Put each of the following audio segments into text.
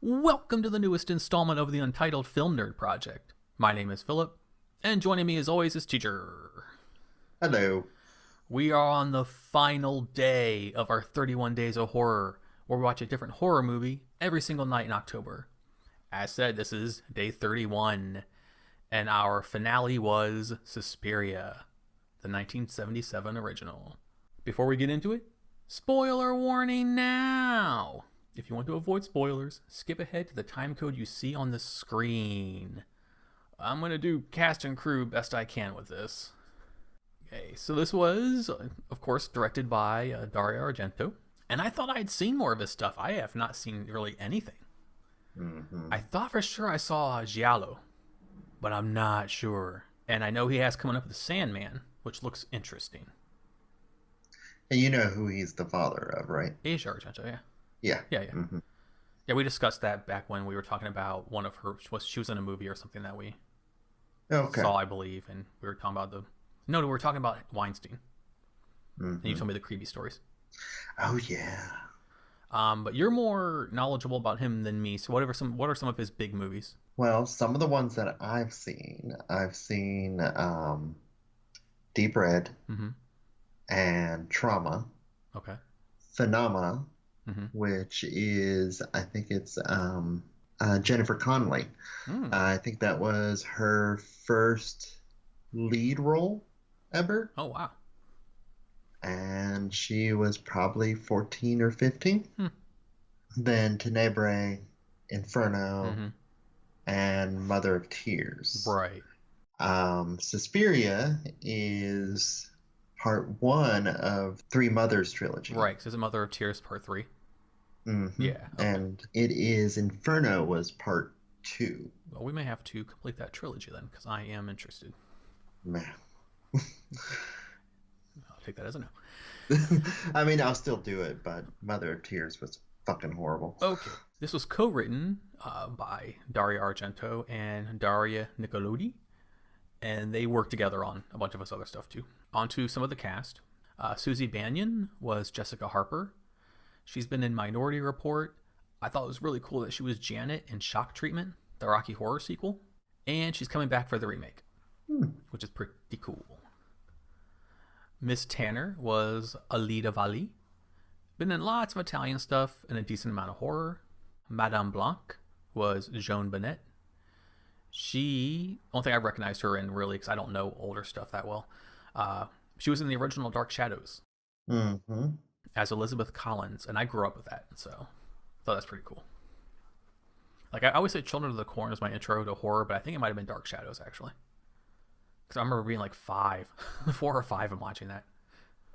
Welcome to the newest installment of the Untitled Film Nerd Project. My name is Philip, and joining me as always is Teacher. Hello. We are on the final day of our 31 Days of Horror, where we watch a different horror movie every single night in October. As said, this is day 31, and our finale was Suspiria, the 1977 original. Before we get into it, spoiler warning now! If you want to avoid spoilers, skip ahead to the time code you see on the screen. I'm going to do cast and crew best I can with this. Okay, so this was, of course, directed by Dario Argento. And I thought I'd seen more of his stuff. I have not seen really anything. I thought for sure I saw Giallo, but I'm not sure. And I know he has coming up with The Sandman, which looks interesting. And you know who he's the father of, right? Dario Argento, yeah. Yeah. Yeah. Yeah, we discussed that back when we were talking about one of her. She was in a movie or something that we saw, I believe, and we were talking about we were talking about Weinstein. And you told me the creepy stories. Oh yeah. But you're more knowledgeable about him than me. So what are some of his big movies? Well, some of the ones that I've seen Deep Red and Trauma. Okay. Phenomena, which is, I think it's Jennifer Connelly. I think that was her first lead role ever. Oh, wow. And she was probably 14 or 15. Then Tenebrae, Inferno, and Mother of Tears. Right. Suspiria is part 1 of Three Mothers trilogy. Right, because it's Mother of Tears part 3. Yeah. Okay. And it is Inferno was part 2. Well, we may have to complete that trilogy then, because I am interested. Man. I'll take that as a no. I mean, I'll still do it, but Mother of Tears was fucking horrible. Okay. This was co-written by Dario Argento and Daria Nicolodi, and they worked together on a bunch of his other stuff too. On to some of the cast. Susie Bannion was Jessica Harper. She's been in Minority Report. I thought it was really cool that she was Janet in Shock Treatment, the Rocky Horror sequel. And she's coming back for the remake, which is pretty cool. Miss Tanner was Alida Valli. Been in lots of Italian stuff and a decent amount of horror. Madame Blanc was Joan Bonnet. Only thing I recognized her in really, because I don't know older stuff that well, she was in the original Dark Shadows as Elizabeth Collins, and I grew up with that, so I thought that's pretty cool. Like, I always say Children of the Corn is my intro to horror, but I think it might have been Dark Shadows, actually. Because I remember being like 5, 4 or 5 and watching that.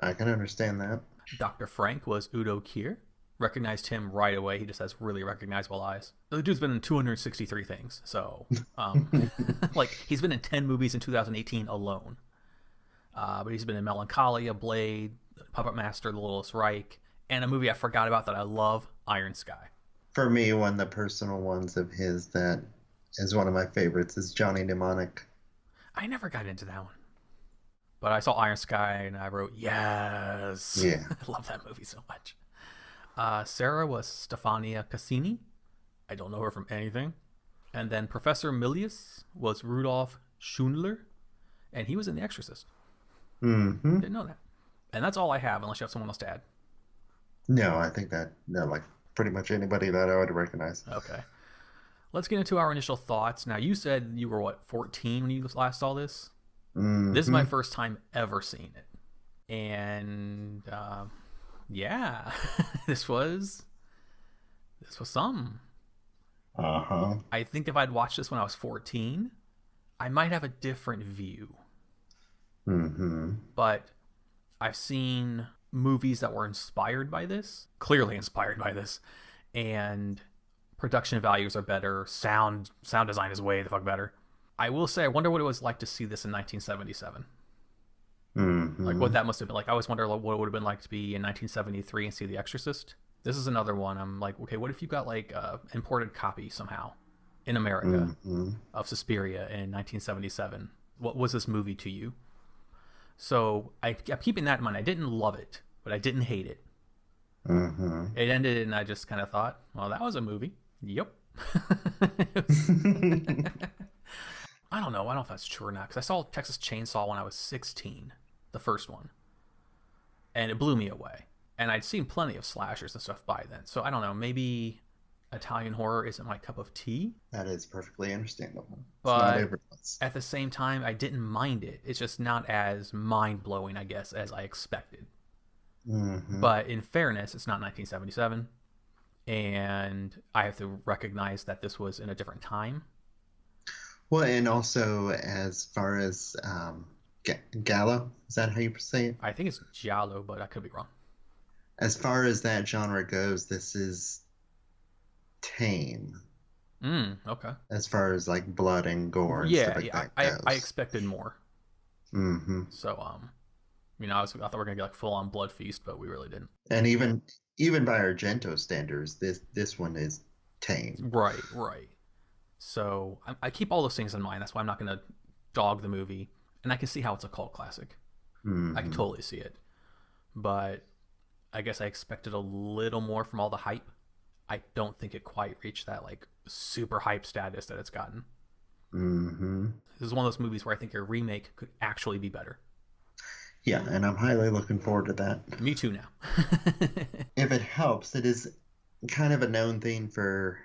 I can understand that. Dr. Frank was Udo Kier. Recognized him right away. He just has really recognizable eyes. The dude's been in 263 things, so like, he's been in 10 movies in 2018 alone. But he's been in Melancholia, Blade, Puppet Master, The Littlest Reich, and a movie I forgot about that I love, Iron Sky. For me, one of the personal ones of his that is one of my favorites is Johnny Mnemonic. I never got into that one. But I saw Iron Sky and I wrote, yes! Yeah. I love that movie so much. Sarah was Stefania Cassini. I don't know her from anything. And then Professor Milius was Rudolf Schundler, and he was in The Exorcist. Didn't know that. And that's all I have, unless you have someone else to add. No, I think that, like pretty much anybody that I would recognize. Okay. Let's get into our initial thoughts. Now, you said you were, 14 when you last saw this? This is my first time ever seeing it. And, yeah, this was something. I think if I'd watched this when I was 14, I might have a different view. But I've seen movies that were inspired by this, clearly inspired by this, and production values are better. Sound design is way the fuck better. I will say, I wonder what it was like to see this in 1977. Like, what that must have been like. I always wonder what it would have been like to be in 1973 and see The Exorcist. This is another one. I'm like, okay, what if you got like a imported copy somehow in America of Suspiria in 1977? What was this movie to you? So I'm keeping that in mind. I didn't love it, but I didn't hate it. It ended, and I just kind of thought, well, that was a movie. Yep. I don't know. I don't know if that's true or not, because I saw Texas Chainsaw when I was 16, the first one, and it blew me away. And I'd seen plenty of slashers and stuff by then, so I don't know. Maybe Italian horror isn't my cup of tea, That is perfectly understandable. It's not but everyone's. at the same time, I didn't mind it. It's just not as mind blowing, I guess, as I expected. Hmm. But in fairness, it's not 1977, and I have to recognize that this was in a different time. Well, and also as far as Gallo, is that how you say it? I think it's giallo, but I could be wrong. As far as that genre goes, this is tame Okay. as far as like blood and gore and stuff Yeah, like yeah. that I goes. expected more. Hmm. So, I thought we were gonna get like full on blood feast, but we really didn't. And even by Argento standards, this one is tame. Right, right. So I keep all those things in mind. That's why I'm not gonna dog the movie, and I can see how it's a cult classic. I can Hmm. totally see it, but I guess I expected a little more from all the hype. I don't think it quite reached that like super hype status that it's gotten. Hmm. This is one of those movies where I think a remake could actually be better. Yeah, and I'm highly looking forward to that. Me too now. If it helps, it is kind of a known thing for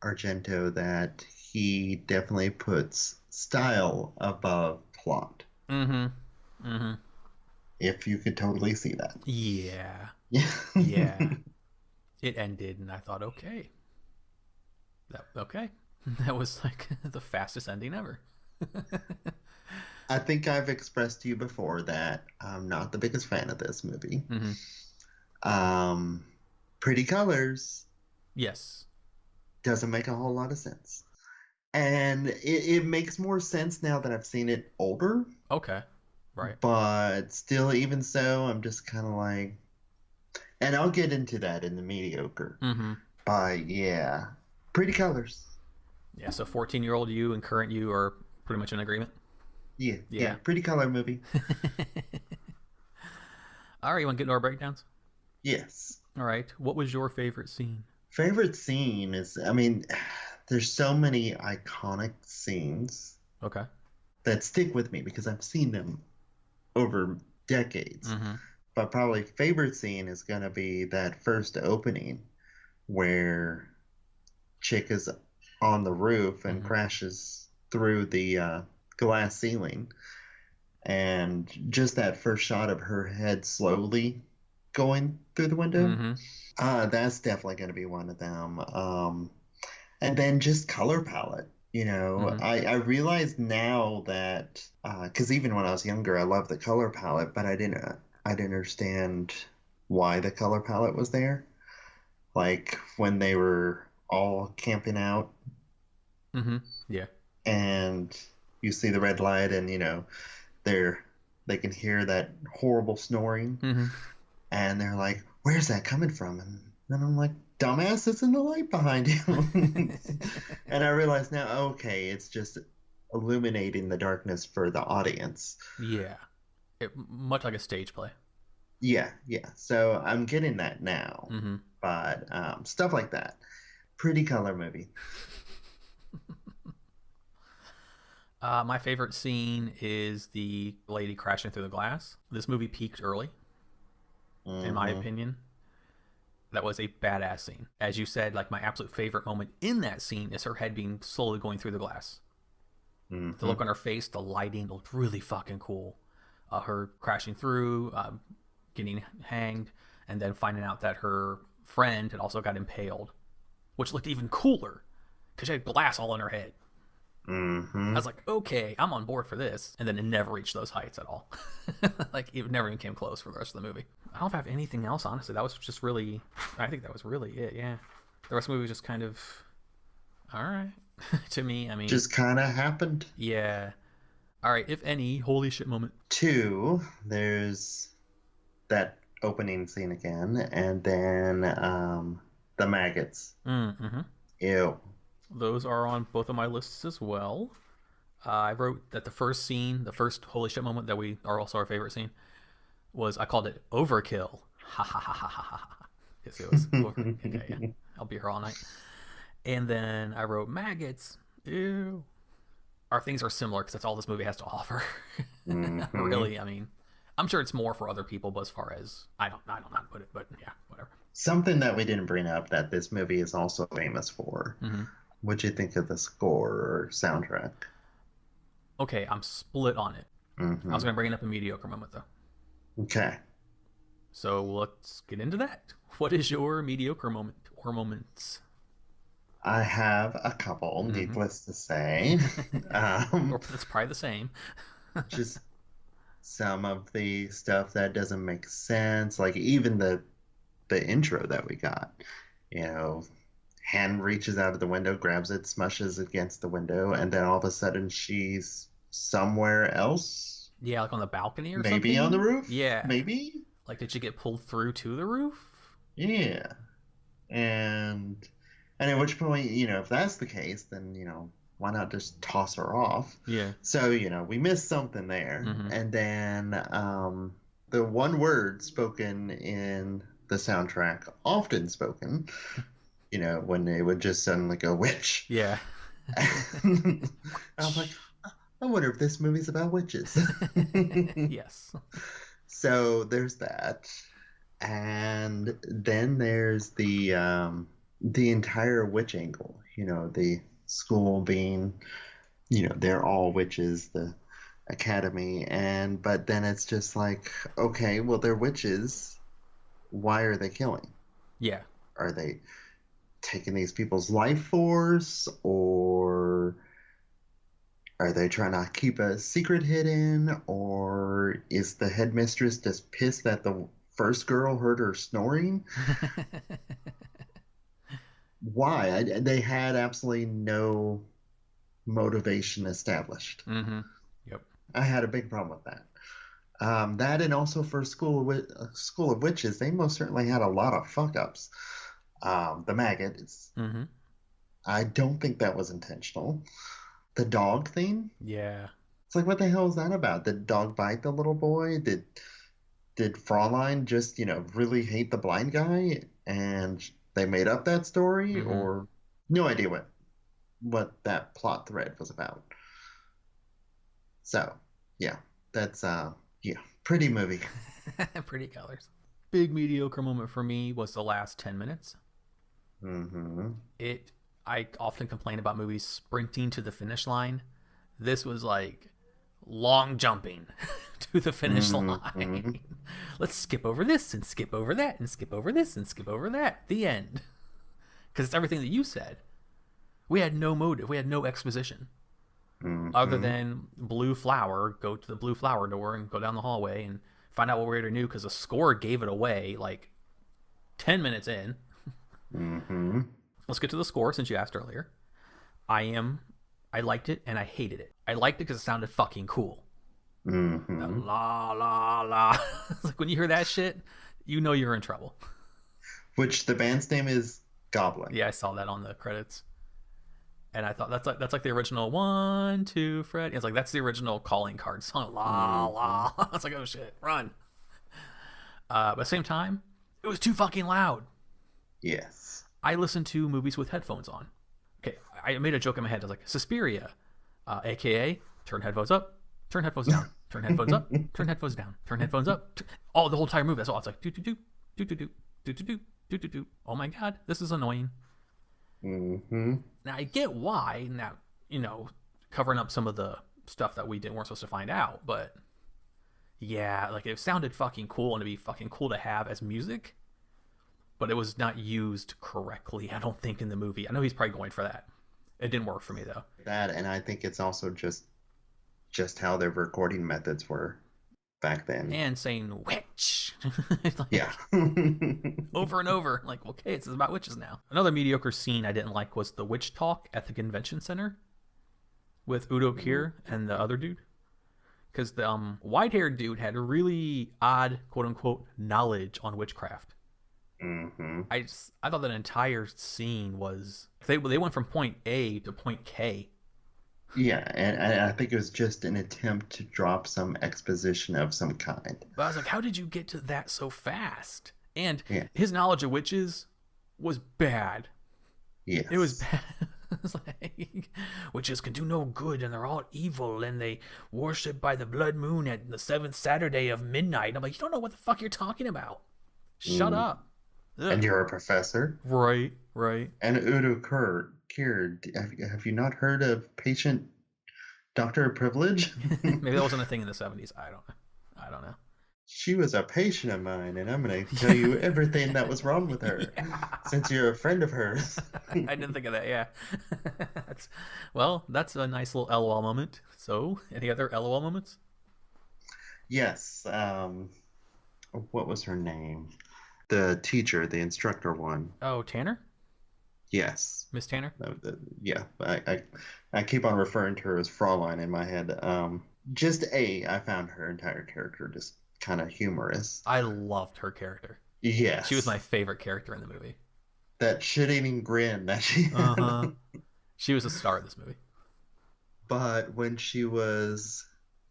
Argento that he definitely puts style above plot. Mm-hmm. Mm-hmm. If you could totally see that. Yeah. Yeah. Yeah. It ended, and I thought, okay, okay, that was like the fastest ending ever. I think I've expressed to you before that I'm not the biggest fan of this movie. Mm-hmm. Um, Pretty Colors Yes. doesn't make a whole lot of sense. And it makes more sense now that I've seen it older. Okay. Right. But still, even so, I'm just kind of like, and I'll get into that in the mediocre. Mm-hmm. But yeah, Pretty Colors. Yeah. So 14-year-old you and current you are pretty much in agreement. Yeah, Yeah. Pretty Color movie. All right. You want to get into our breakdowns? Yes. All right. What was your favorite scene? Favorite scene is, I mean, there's so many iconic scenes Okay. that stick with me because I've seen them over decades. Mm-hmm. But probably favorite scene is gonna be that first opening where chick is on the roof and Mm-hmm. crashes through the glass ceiling, and just that first shot of her head slowly going through the window. Mm-hmm. That's definitely gonna be one of them. And then just color palette. Mm-hmm. I realize now that because even when I was younger, I loved the color palette, but I didn't understand why the color palette was there. Like when they were all camping out Mm-hmm. Yeah. and you see the red light, and they're they can hear that horrible snoring, Mm-hmm. and they're like, "Where's that coming from?" And then I'm like, "Dumbass, it's in the light behind you." And I realize now, okay, it's just illuminating the darkness for the audience. Yeah. Much like a stage play. Yeah, yeah. So I'm getting that now. Mm-hmm. But stuff like that. Pretty color movie. My favorite scene is the lady crashing through the glass. This movie peaked early, in my Mhm. opinion. That was a badass scene. As you said, like my absolute favorite moment in that scene is her head being slowly going through the glass. Mhm. The look on her face, the lighting looked really fucking cool. Her crashing through, getting hanged, and then finding out that her friend had also got impaled, which looked even cooler because she had glass all on her head. I Mhm. was like, okay, I'm on board for this. And then it never reached those heights at all. Like, it never even came close for the rest of the movie. I don't know if I have anything else, honestly. That was just really, I think that was really it, yeah. The rest of the movie was just kind of, all right. To me, I mean, Just kind of happened. yeah. All right, if any, holy shit moment. Two, there's that opening scene again, and then the maggots. Mm-hmm. Ew. Those are on both of my lists as well. I wrote that the first scene, the first holy shit moment that we are also our favorite scene, was I called it overkill. Ha ha ha ha ha ha. Because it was over. Okay, yeah. I'll be here all night. And then I wrote maggots. Ew. Our things are similar because that's all this movie has to offer. Mm-hmm. Really, I mean, I'm sure it's more for other people, but as far as I don't know how to put it, but yeah, whatever. Something that we didn't bring up that this movie is also famous for. Mm-hmm. What'd you think of the score or soundtrack? Okay, I'm split on it. I was Mm-hmm. going to bring it up a mediocre moment though. Okay. So let's get into that. What is your mediocre moment or moments? I have a couple, Mm-hmm. needless to say. Or Um, that's probably the same. just some of the stuff that doesn't make sense, like even the intro that we got. You know, hand reaches out of the window, grabs it, smushes against the window, and then all of a sudden she's somewhere else. Yeah, like on the balcony or Maybe on the something. roof? Yeah. Maybe? Like, did you get pulled through to the roof? Yeah. And at which point, if that's the case, then, why not just toss her off? Yeah. So, we missed something there. Mm-hmm. And then the one word spoken in the soundtrack, often spoken, when they would just suddenly go, witch. Yeah. And I'm like, I wonder if this movie's about witches. Yes. So there's that. And then there's the entire witch angle, the school being, they're all witches, the academy, but then it's just like, okay, well, they're witches. Why are they killing? Yeah. Are they taking these people's life force, or are they trying to keep a secret hidden, or is the headmistress just pissed that the first girl heard her snoring? Why? They had absolutely no motivation established. Mm-hmm. Yep. I had a big problem with that. That, and also for School of Witches, they most certainly had a lot of fuck ups. The maggot is. Mm-hmm. I don't think that was intentional. The dog thing. Yeah. It's like, what the hell is that about? Did dog bite the little boy? Did Fraulein just, really hate the blind guy and they made up that story? Mm-hmm. Or no idea what that plot thread was about. So, yeah, that's yeah, pretty movie. Pretty colors. Big mediocre moment for me was the last 10 minutes. Mm-hmm. I often complain about movies sprinting to the finish line. This was like long jumping to the finish Mm-hmm. line. Let's skip over this and skip over that and skip over this and skip over that. The end. Because it's everything that you said. We had no motive. We had no exposition. Other Mm-hmm. than blue flower, go to the blue flower door and go down the hallway and find out what we already knew because the score gave it away like 10 minutes in. Mm-hmm. Let's get to the score since you asked earlier. I liked it and I hated it. I liked it because it sounded fucking cool. That Mm-hmm. la la la. It's like when you hear that shit, you know you're in trouble. Which the band's name is Goblin. Yeah, I saw that on the credits. And I thought that's like the original 1, 2, Fred. It's like that's the original calling card song. La la. I was like, oh shit, run. But at the same time, it was too fucking loud. Yes. I listen to movies with headphones on. Okay, I made a joke in my head. I was like, Suspiria, aka turn headphones up, turn headphones down, turn headphones up, turn headphones down, turn headphones up. Oh, the whole entire movie. That's all. It's like do do do do do do do do do do do. Oh my god, this is annoying. Mm-hmm. Now I get why. Now covering up some of the stuff that weren't supposed to find out, but yeah, like it sounded fucking cool and it'd be fucking cool to have as music. But it was not used correctly, I don't think, in the movie. I know he's probably going for that. It didn't work for me though. That, and I think it's also just how their recording methods were back then. And saying witch like, Yeah. over and over. Like, okay, it's about witches now. Another mediocre scene I didn't like was the witch talk at the convention center with Udo Kier and the other dude. Because the white-haired dude had really odd, quote-unquote, knowledge on witchcraft. Mm-hmm. I thought that entire scene was they went from point A to point K. Yeah, and I think it was just an attempt to drop some exposition of some kind. But I was like, how did you get to that so fast? And Yeah. his knowledge of witches was bad. It was Yes. bad. It's like, witches can do no good and they're all evil and they worship by the blood moon at the seventh Saturday of midnight. I'm like, you don't know what the fuck you're talking about. Shut Mm. up. And Ugh. you're a professor. Right, right. And Udo Kier, have you not heard of patient doctor privilege? Maybe that wasn't a thing in the 70s. I don't know. She was a patient of mine, and I'm going to tell you everything that was wrong with her, Yeah. since you're a friend of hers. I didn't think of that, yeah. Well, that's a nice little LOL moment. So, any other LOL moments? Yes. What was her name? The teacher, the instructor one. Oh, Tanner? Yes. Miss Tanner? Yeah. I keep on referring to her as Fraulein in my head. I found her entire character just kind of humorous. I loved her character. Yes. She was my favorite character in the movie. That shit-eating grin that she Uh-huh. She was a star of this movie. But when she was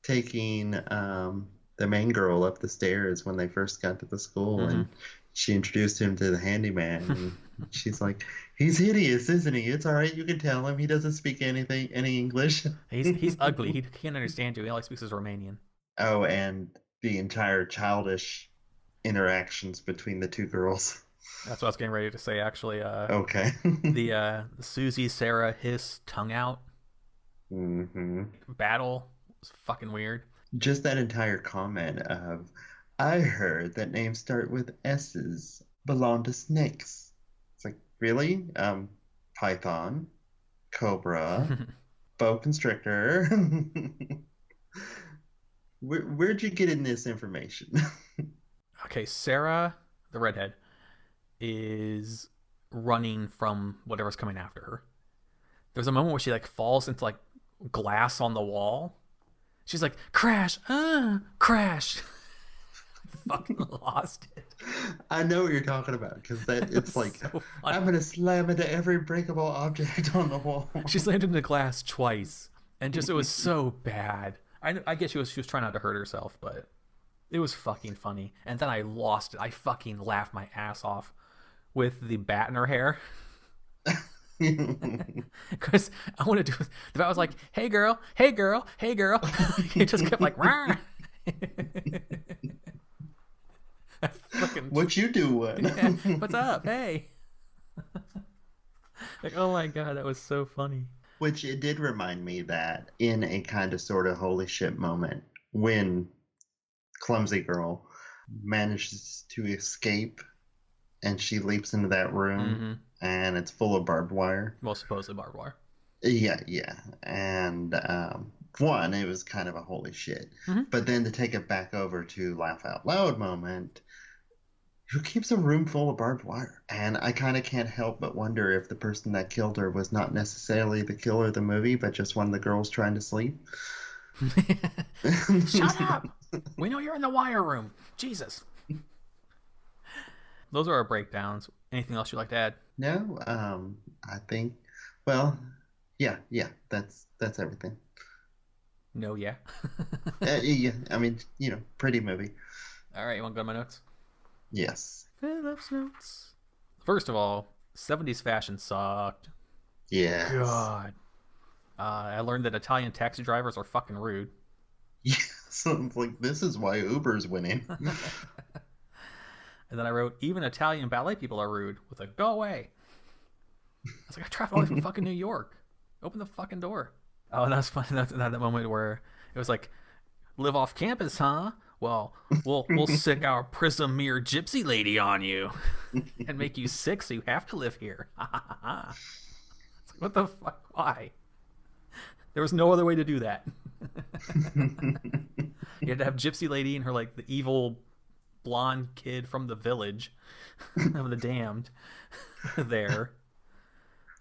taking the main girl up the stairs when they first got to the school, and she introduced him to the handyman, and she's like, "He's hideous, isn't he? It's all right, you can tell him. He doesn't speak any English." He's ugly. He can't understand you. He only speaks as Romanian. Oh, and the entire childish interactions between the two girls. That's what I was getting ready to say, actually. Okay. The Susie, Sarah, hiss, tongue out battle was fucking weird. Just that entire comment of, "I heard that names start with S's belong to snakes." It's like, really? Python, cobra, boa constrictor. Where'd you get in this information? Okay, Sarah, the redhead, is running from whatever's coming after her. There's a moment where she like falls into like glass on the wall. She's like, crash, crash. Fucking lost it. I know what you're talking about, because it's like, so I'm gonna slam into every breakable object on the wall. She slammed into the glass twice, and just it was so bad. I guess she was trying not to hurt herself, but it was fucking funny. And then I lost it. I fucking laughed my ass off with the bat in her hair. Because I want to do the bat was like, hey girl, hey girl, hey girl. It just kept like rah. What you doing? Yeah, what's up? Hey. Like, oh my god, that was so funny. Which it did remind me that in a kind of sort of holy shit moment, when Clumsy Girl manages to escape and she leaps into that room and it's full of barbed wire. Well, supposedly barbed wire. Yeah. And one, it was kind of a holy shit. But then to take it back over to laugh out loud moment, who keeps a room full of barbed wire? And I kind of can't help but wonder if the person that killed her was not necessarily the killer of the movie, but just one of the girls trying to sleep. Shut up! We know you're in the wire room. Jesus. Those are our breakdowns. Anything else you'd like to add? No, I think, well, yeah, that's everything. No, yeah. Yeah, I mean, pretty movie. All right, you want to go to my notes? Yes. Philip's notes. First of all, 70s fashion sucked. Yeah. God. I learned that Italian taxi drivers are fucking rude. Yeah, so I'm like, this is why Uber's winning. And then I wrote, even Italian ballet people are rude, with a go away. I was like, I traveled all the way from fucking New York. Open the fucking door. Oh, and that was funny. That moment where it was like, live off campus, huh? Well, we'll sick our prism mirror gypsy lady on you and make you sick so you have to live here. It's like, what the fuck? Why? There was no other way to do that. You had to have gypsy lady and her like the evil blonde kid from the village of the damned there.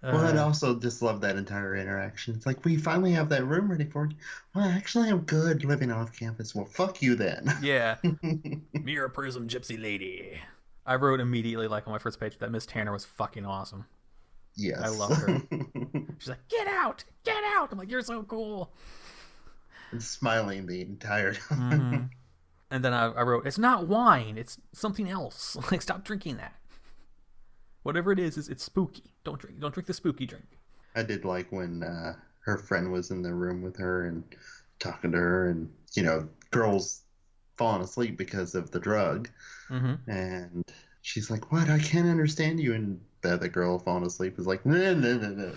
Well, I'd also just love that entire interaction. It's like, we finally have that room ready for you. Well, actually, I'm good living off campus. Well, fuck you then. Yeah. Mirror prism gypsy lady. I wrote immediately, like on my first page, that Miss Tanner was fucking awesome. Yes. I love her. She's like, get out! Get out! I'm like, you're so cool. And smiling the entire time. And then I wrote, it's not wine. It's something else. Like, stop drinking that. Whatever it is, it's spooky. Don't drink the spooky drink. I did like when her friend was in the room with her and talking to her, and girls falling asleep because of the drug, and she's like, "What? I can't understand you." And the other girl falling asleep is like, "No, no, no, no."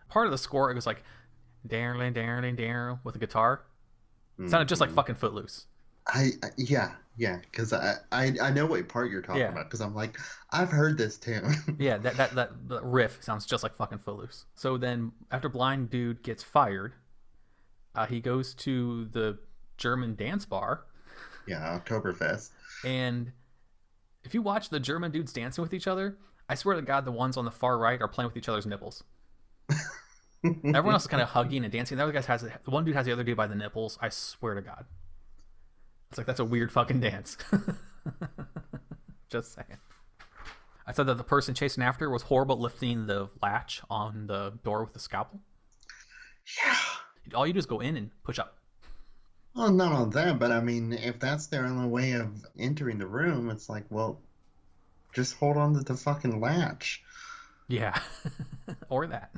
Part of the score, it was like, "Darling, darling, darling," with a guitar. It sounded just like fucking Footloose. Yeah, because I know what part you're talking about, because I'm like, I've heard this tune. Yeah, that riff sounds just like fucking Footloose. So then, after Blind Dude gets fired, he goes to the German dance bar. Yeah, Oktoberfest. And if you watch the German dudes dancing with each other, I swear to God, the ones on the far right are playing with each other's nipples. Everyone else is kind of hugging and dancing. The one dude has the other dude by the nipples. I swear to God. It's like, that's a weird fucking dance. Just saying. I said that the person chasing after her was horrible at lifting the latch on the door with the scalpel. Yeah. All you do is go in and push up. Well, not on that, but I mean, if that's their only way of entering the room, it's like, well, just hold on to the fucking latch. Yeah. Or that.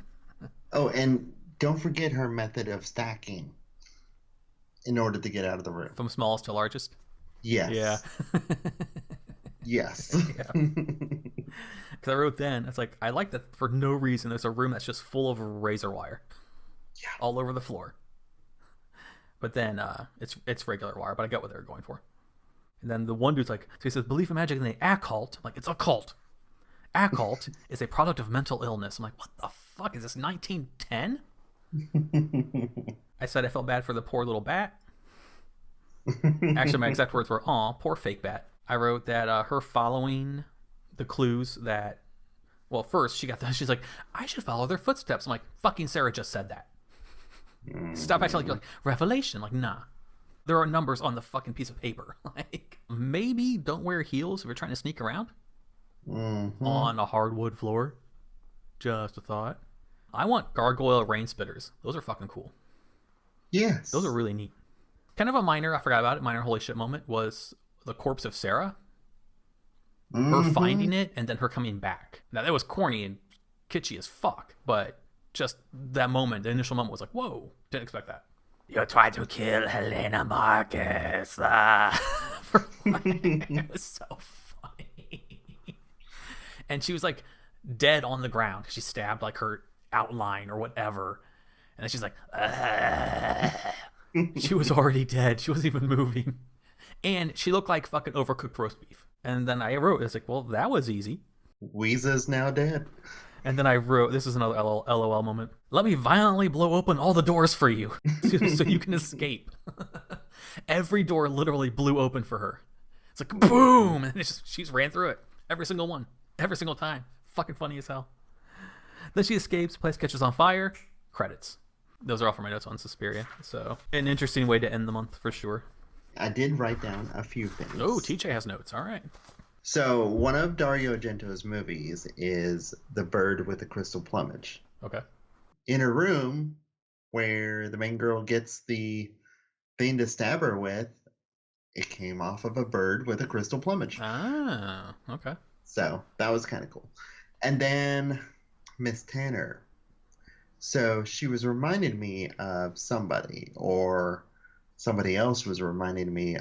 Oh, and don't forget her method of stacking in order to get out of the room. From smallest to largest? Yes. Yeah. Yes. Because I wrote then, it's like, I like that for no reason there's a room that's just full of razor wire. Yeah. All over the floor. But then it's regular wire, but I get what they were going for. And then the one dude's like, so he says, belief in magic in the occult. I'm like, it's a cult. Occult is a product of mental illness. I'm like, what the fuck? Is this 1910? I said I felt bad for the poor little bat. Actually, my exact words were, aw, poor fake bat. I wrote that her following the clues that, well, first she's like, I should follow their footsteps. I'm like, fucking Sarah just said that. Stop acting like you're like, revelation. Like, nah. There are numbers on the fucking piece of paper. Like, maybe don't wear heels if you're trying to sneak around on a hardwood floor. Just a thought. I want gargoyle rain spitters. Those are fucking cool. Yes. Those are really neat. Kind of a minor, I forgot about it, minor holy shit moment was the corpse of Sarah. Her finding it and then her coming back. Now, that was corny and kitschy as fuck, but just that moment, the initial moment was like, whoa, didn't expect that. You tried to kill Helena Marcus. It was so funny. And she was like dead on the ground. She stabbed like her outline or whatever. And then she's like, she was already dead. She wasn't even moving. And she looked like fucking overcooked roast beef. And then I wrote, it's like, well, that was easy. Weeza's now dead. And then I wrote, this is another LOL moment. Let me violently blow open all the doors for you so you can escape. Every door literally blew open for her. It's like, boom! And she's ran through it. Every single one. Every single time. Fucking funny as hell. Then she escapes, place catches on fire. Credits. Those are all for my notes on Suspiria. So, an interesting way to end the month for sure. I did write down a few things. Oh, TJ has notes. All right. So, one of Dario Argento's movies is The Bird with the Crystal Plumage. Okay. In a room where the main girl gets the thing to stab her with, it came off of a bird with a crystal plumage. Ah, okay. So, that was kind of cool. And then Miss Tanner. So, she was reminding me of somebody, or somebody else was reminding me,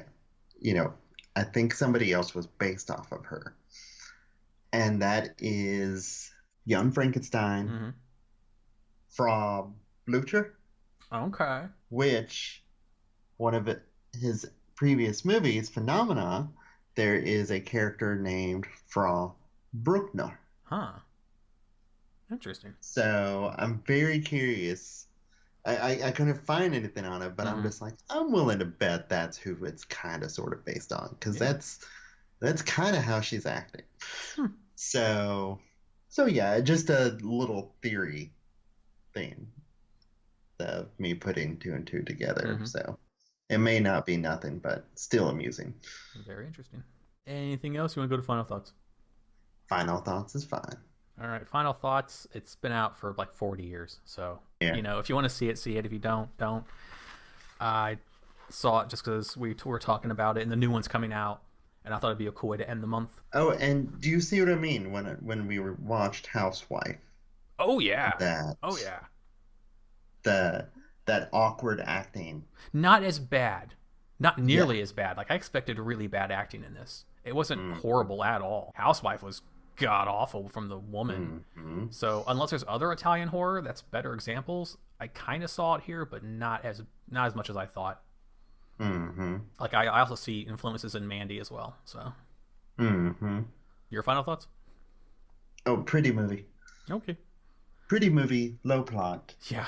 I think somebody else was based off of her. And that is Young Frankenstein from Blucher. Okay. Which, one of his previous movies, Phenomena, there is a character named Frau Bruckner. Huh. Interesting. So, I'm very curious. I couldn't find anything on it, but I'm just like, I'm willing to bet that's who it's kind of sort of based on, because that's kind of how she's acting. So yeah, just a little theory thing of me putting two and two together. So it may not be nothing, but still amusing. Very interesting. Anything else? You want to go to final thoughts? Final thoughts is fine. All right, final thoughts. It's been out for like 40 years, so yeah. If you want to see it, see it. If you don't. I saw it just because we were talking about it, and the new one's coming out and I thought it'd be a cool way to end the month. Oh, and do you see what I mean when we watched Housewife? Oh yeah, That oh yeah. the that awkward acting. Not as bad, not Yeah. nearly as bad. Like I expected really bad acting in this. It wasn't Mm, horrible at all. Housewife was god awful from the woman. mm. So unless there's other Italian horror that's better examples, I kind of saw it here, but not as much as I thought. Mm-hmm. Like I also see influences in Mandy as well. So Mm-hmm. your final thoughts? Oh, pretty movie. Okay. Pretty movie, low plot. Yeah.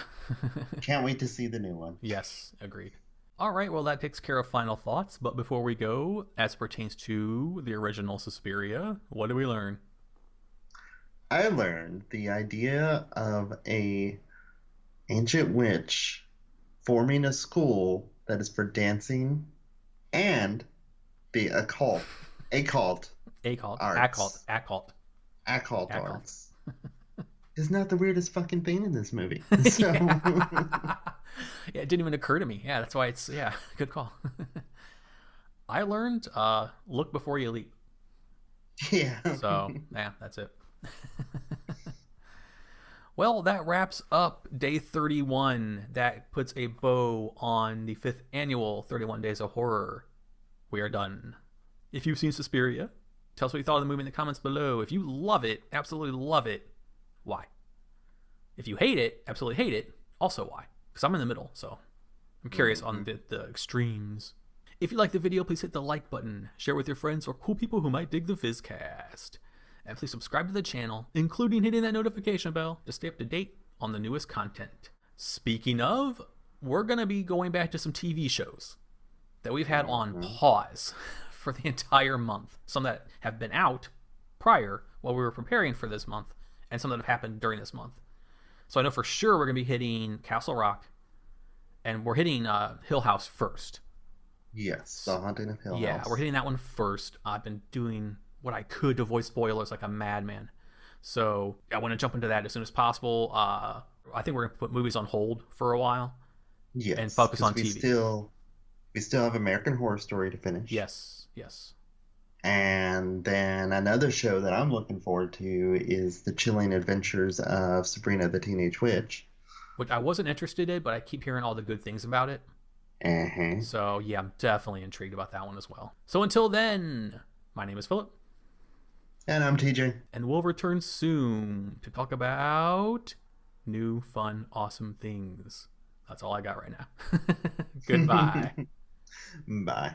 Can't wait to see the new one. Yes, agreed. All right, well, that takes care of final thoughts. But before we go, as pertains to the original Suspiria, what did we learn? I learned the idea of a ancient witch forming a school that is for dancing and the occult Occult, arts, occult. occult Occult. arts. Is not the weirdest fucking thing in this movie. So, Yeah. Yeah, it didn't even occur to me. Yeah, that's why it's, yeah, good call. I learned look before you leap. yeah. So, yeah, that's it. Well, that wraps up day 31. That puts a bow on the 5th annual 31 Days of Horror. We are done. If you've seen Suspiria, tell us what you thought of the movie in the comments below. If you love it, absolutely love it, why? If you hate it, absolutely hate it, also why? Because I'm in the middle, so I'm curious on the extremes. If you like the video, please hit the like button, share with your friends or cool people who might dig the Fizzcast. And please subscribe to the channel, including hitting that notification bell to stay up to date on the newest content. Speaking of, we're going to be going back to some TV shows that we've had on pause for the entire month. Some that have been out prior while we were preparing for this month, and some that have happened during this month. So I know for sure we're going to be hitting Castle Rock, and we're hitting Hill House first. Yes, The Haunting of Hill Yeah, House. we're hitting that one first. I've been doing what I could to avoid spoilers like a madman. So I want to jump into that as soon as possible. I think we're going to put movies on hold for a while Yes, and focus 'cause on TV. We still have American Horror Story to finish. Yes, yes. And then another show that I'm looking forward to is The Chilling Adventures of Sabrina the Teenage Witch. Which I wasn't interested in, but I keep hearing all the good things about it. Uh-huh. So yeah, I'm definitely intrigued about that one as well. So until then, my name is Philip. And I'm TJ. And we'll return soon to talk about new, fun, awesome things. That's all I got right now. Goodbye. Bye.